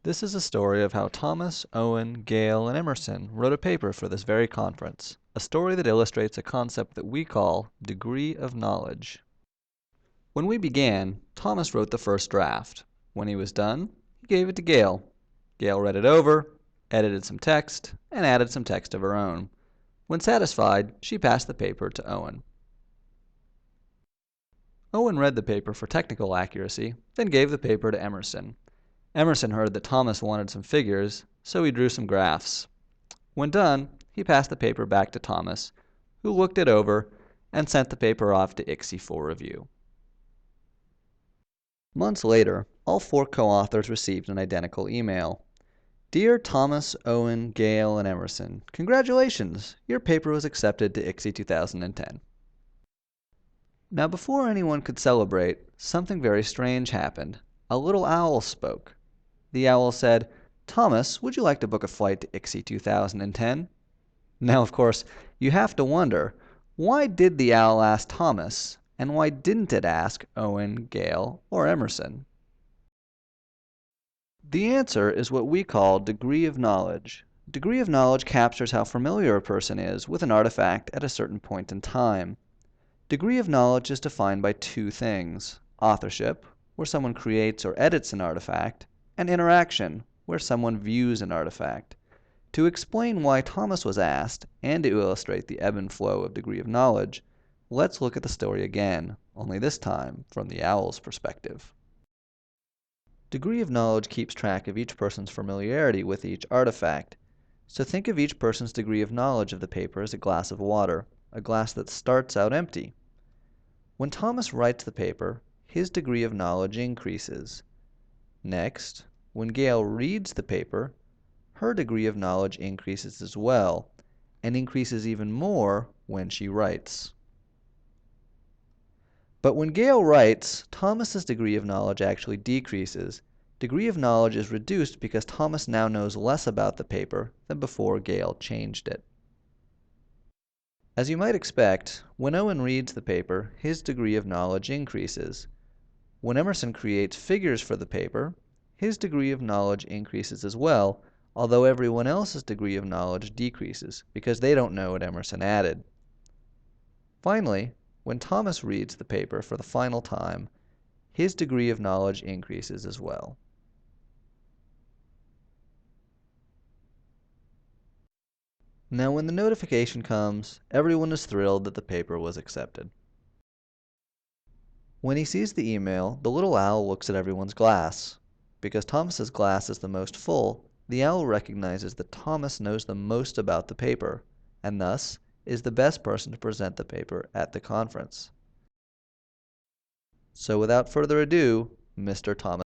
This is a story of how Thomas, Owen, Gale, and Emerson wrote a paper for this very conference, a story that illustrates a concept that we call degree of knowledge. When we began, Thomas wrote the first draft. When he was done, he gave it to Gale. Gale read it over, edited some text, and added some text of her own. When satisfied, she passed the paper to Owen. Owen read the paper for technical accuracy, then gave the paper to Emerson. Emerson heard that Thomas wanted some figures, so he drew some graphs. When done, he passed the paper back to Thomas, who looked it over and sent the paper off to Icse for review. Months later, all four co-authors received an identical email. Dear Thomas, Owen, Gale, and Emerson, congratulations! Your paper was accepted to Icse 2010. Now before anyone could celebrate, something very strange happened. A little owl spoke. The owl said, Thomas, would you like to book a flight to Icse 2010? Now, of course, you have to wonder, why did the owl ask Thomas, and why didn't it ask Owen, Gale, or Emerson? The answer is what we call degree of knowledge. Degree of knowledge captures how familiar a person is with an artifact at a certain point in time. Degree of knowledge is defined by two things: authorship, where someone creates or edits an artifact, and interaction, where someone views an artifact. To explain why Thomas was asked, and to illustrate the ebb and flow of degree of knowledge, let's look at the story again, only this time from the owl's perspective. Degree of knowledge keeps track of each person's familiarity with each artifact. So think of each person's degree of knowledge of the paper as a glass of water, a glass that starts out empty. When Thomas writes the paper, his degree of knowledge increases. Next, when Gale reads the paper, her degree of knowledge increases as well, and increases even more when she writes. But when Gale writes, Thomas's degree of knowledge actually decreases. Degree of knowledge is reduced because Thomas now knows less about the paper than before Gale changed it. As you might expect, when Owen reads the paper, his degree of knowledge increases. When Emerson creates figures for the paper, his degree of knowledge increases as well, although everyone else's degree of knowledge decreases because they don't know what Emerson added. Finally, when Thomas reads the paper for the final time, his degree of knowledge increases as well. Now when the notification comes, everyone is thrilled that the paper was accepted. When he sees the email, the little owl looks at everyone's glass. Because Thomas's glass is the most full, the owl recognizes that Thomas knows the most about the paper, and thus is the best person to present the paper at the conference. So without further ado, Mr. Thomas